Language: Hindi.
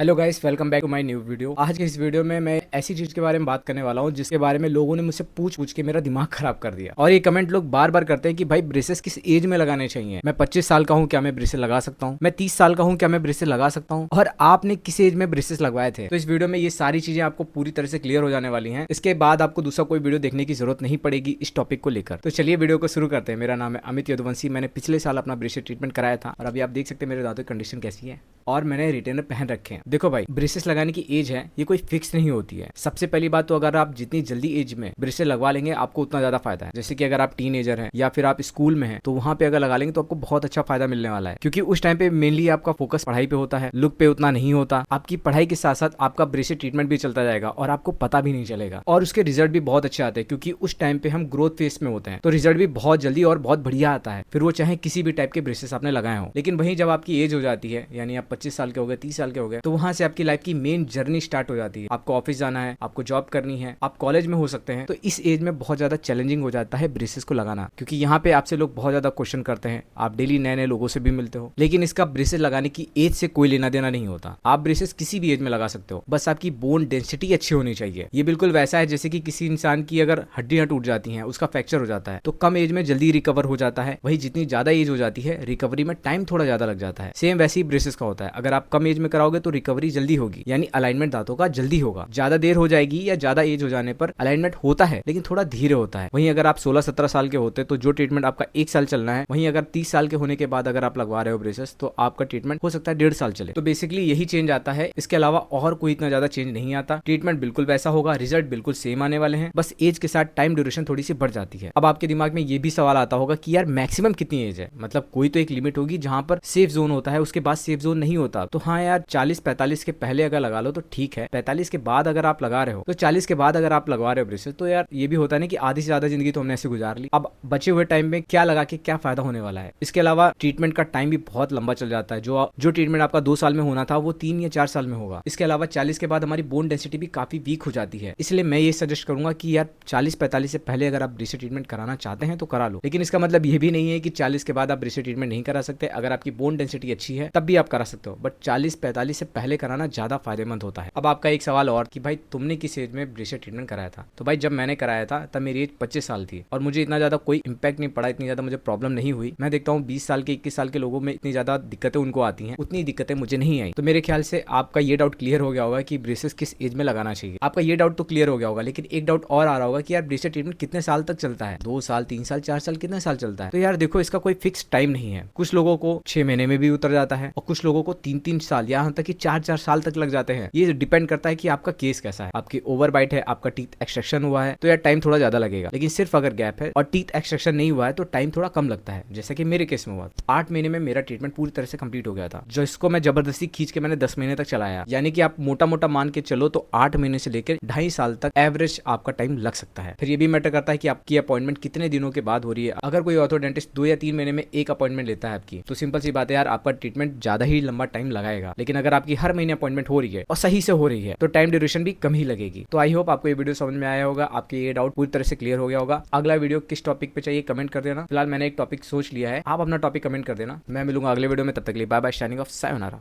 Hello guys, welcome back to my new video. आज के इस वीडियो में मैं ऐसी चीज के बारे में बात करने वाला हूँ जिसके बारे में लोगों ने मुझसे पूछ पूछ के मेरा दिमाग खराब कर दिया। और ये कमेंट लोग बार बार करते हैं कि भाई ब्रेसेस किस एज में लगाने चाहिए। मैं 25 साल का हूँ, क्या मैं ब्रेसेस लगा सकता हूँ? मैं 30 साल का हूँ, क्या मैं ब्रेसेस लगा सकता हूँ? और आपने किस एज में ब्रेसेस लगवाए थे? तो इस वीडियो में ये सारी चीजें आपको पूरी तरह से क्लियर हो जाने वाली है। इसके बाद आपको दूसरा कोई वीडियो देखने की जरूरत नहीं पड़ेगी इस टॉपिक को लेकर। तो चलिए वीडियो को शुरू करते हैं। मेरा नाम है अमित यदुवंशी। मैंने पिछले साल अपना ब्रेसेस ट्रीटमेंट कराया था और अभी आप देख सकते हैं मेरे दांतों की कंडीशन कैसी है और मैंने रिटेनर पहन रखे हैं। देखो भाई, ब्रेसेस लगाने की एज है ये कोई फिक्स नहीं होती है। सबसे पहली बात तो अगर आप जितनी जल्दी एज में ब्रेसेस लगवा लेंगे आपको उतना ज्यादा फायदा है। जैसे कि अगर आप टीनेजर हैं या फिर आप स्कूल में हैं तो वहां पे अगर लगा लेंगे तो आपको बहुत अच्छा फायदा मिलने वाला है, क्योंकि उस टाइम पे मेनली आपका फोकस पढ़ाई पे होता है, लुक पे उतना नहीं होता। आपकी पढ़ाई के साथ साथ आपका ब्रेसेस ट्रीटमेंट भी चलता जाएगा और आपको पता भी नहीं चलेगा और उसके रिजल्ट भी बहुत अच्छे आते हैं, क्योंकि उस टाइम पे हम ग्रोथ फेस में होते हैं तो रिजल्ट भी बहुत जल्दी और बहुत बढ़िया आता है। फिर वो चाहे किसी भी टाइप के ब्रेसेस आपने लगाए हो। लेकिन वहीं जब आपकी एज हो जाती है, यानी आप 25 साल के हो गए, 30 साल के हो गए, तो वहां से आपकी लाइफ की मेन जर्नी स्टार्ट हो जाती है। आपको ऑफिस जाना है, आपको जॉब करनी है, आप कॉलेज में हो सकते हैं। तो इस एज में बहुत ज्यादा चैलेंजिंग हो जाता है ब्रेसेस को लगाना, क्योंकि यहाँ पे आपसे लोग बहुत ज्यादा क्वेश्चन करते हैं। आप डेली नए नए लोगों से भी मिलते हो, लेकिन इसका ब्रेसेस लगाने की एज से कोई लेना देना नहीं होता। आप ब्रेसेस किसी भी एज में लगा सकते हो, बस आपकी बोन डेंसिटी अच्छी होनी चाहिए। ये बिल्कुल वैसा है जैसे कि किसी इंसान की अगर हड्डियां टूट जाती हैं, उसका फ्रैक्चर हो जाता है तो कम एज में जल्दी रिकवर हो जाता है। वही जितनी ज्यादा एज हो जाती है रिकवरी में टाइम थोड़ा ज्यादा लग जाता है। सेम वैसे ही ब्रेसेस का होता है। अगर आप कम एज में कराओगे तो रिकवरी जल्दी होगी, यानी अलाइनमेंट दांतों का जल्दी होगा। ज्यादा देर हो जाएगी या ज्यादा एज हो जाने पर अलाइनमेंट होता है लेकिन थोड़ा धीरे होता है। वहीं अगर आप 16-17 साल के होते तो जो ट्रीटमेंट आपका 1 साल चलना है, वहीं अगर 30 साल के होने के बाद अगर आप लगवा रहे हो ब्रेसेस तो आपका ट्रीटमेंट हो सकता है 1.5 साल चले। तो बेसिकली यही चेंज आता है, इसके अलावा और कोई इतना ज्यादा चेंज नहीं आता। ट्रीटमेंट बिल्कुल वैसा होगा, रिजल्ट बिल्कुल सेम आने वाले हैं, बस एज के साथ टाइम ड्यूरेशन थोड़ी सी बढ़ जाती है। अब आपके दिमाग में ये भी सवाल आता होगा कि यार मैक्सिमम कितनी एज है? मतलब कोई तो एक लिमिट होगी जहां पर सेफ जोन होता है, उसके बाद सेफ जोन नहीं होता। तो हाँ यार, 40-45 के पहले अगर लगा लो तो ठीक है, 45 के बाद अगर आप लगा रहे हो तो 40 के बाद अगर आप लगवा रहे हो ब्रेसेस तो यार ये भी होता है ना कि आधी से ज्यादा जिंदगी तो हमने ऐसे गुजार ली। अब बचे हुए टाइम में क्या लगा के क्या फायदा होने वाला है? इसके अलावा ट्रीटमेंट का टाइम भी बहुत लंबा चल जाता है। जो ट्रीटमेंट आपका 2 साल में होना था वो 3 या 4 साल में होगा। इसके अलावा 40 के बाद हमारी बोन डेंसिटी भी काफी वीक हो जाती है। इसलिए मैं ये सजेस्ट करूंगा कि यार 40-45 से पहले अगर आप ब्रेसेस ट्रीटमेंट कराना चाहते हैं तो करा लो। लेकिन इसका मतलब ये भी नहीं है कि 40 के बाद आप ब्रेसेस ट्रीटमेंट नहीं करा सकते। अगर आपकी बोन डेंसिटी अच्छी है तब भी आप करा सकते हो, बट 40-45 से पहले कराना ज्यादा फायदेमंद होता है। अब आपका एक सवाल और कि भाई तुमने किस एज में ब्रेसेस ट्रीटमेंट कराया था? तो भाई जब मैंने कराया था तब मेरी एज 25 साल थी और मुझे इतना ज्यादा कोई इंपैक्ट नहीं पड़ा, इतनी ज्यादा मुझे प्रॉब्लम नहीं हुई। मैं देखता हूँ 20 साल के 21 साल के लोगों में इतनी ज्यादा दिक्कतें उनको आती हैं, उतनी दिक्कतें मुझे नहीं आई। तो मेरे ख्याल से आपका ये डाउट क्लियर हो गया होगा कि ब्रेसेस किस एज में लगाना चाहिए। आपका ये डाउट तो क्लियर हो गया होगा, लेकिन एक डाउट और आ रहा होगा कि यार ब्रेसेस ट्रीटमेंट कितने साल तक चलता है? 2 साल, 3 साल, 4 साल, कितने साल चलता है? तो यार देखो, इसका कोई फिक्स टाइम नहीं है। कुछ लोगों को 6 महीने में भी उतर जाता है और कुछ लोगों को 3-3 साल, यहाँ तक कि 4-4 साल तक लग जाते हैं। ये डिपेंड करता है कि आपका केस कैसा है। आपकी ओवर बाइट है, आपका टीथ एक्सट्रैक्शन हुआ है तो यार टाइम थोड़ा ज्यादा लगेगा। लेकिन सिर्फ अगर गैप है और टीथ एक्सट्रैक्शन नहीं हुआ है तो टाइम थोड़ा कम लगता है, जैसे कि मेरे केस में हुआ। 8 महीने में मेरा ट्रीटमेंट पूरी तरह से कंप्लीट हो गया था, जो इसको मैं जबरदस्ती खींच के मैंने 10 महीने तक चलाया। यानी कि आप मोटा मोटा मान के चलो तो 8 महीने से लेकर 2.5 साल तक एवरेज आपका टाइम लग सकता है। फिर ये भी मैटर करता है कि आपकी अपॉइंटमेंट कितने दिनों के बाद हो रही है। अगर कोई ऑर्थोडेंटिस्ट 2 या 3 महीने में एक अपॉइंटमेंट लेता है आपकी, तो सिंपल सी बात है यार, आपका ट्रीटमेंट ज्यादा ही लंबा टाइम लगाएगा। लेकिन अगर आपकी हर महीने अपॉइंटमेंट हो रही है और सही से हो रही है तो टाइम ड्यूरेशन भी कम ही लगेगी। तो आई होप आपको ये वीडियो समझ में आया होगा, आपके ये डाउट पूरी तरह से क्लियर हो गया होगा। अगला वीडियो किस टॉपिक पे चाहिए कमेंट कर देना। फिलहाल मैंने एक टॉपिक सोच लिया है, आप अपना टॉपिक कमेंट कर देना। मैं मिलूंगा अगले वीडियो में, तब तक के लिए bye bye, shining off, sayonara.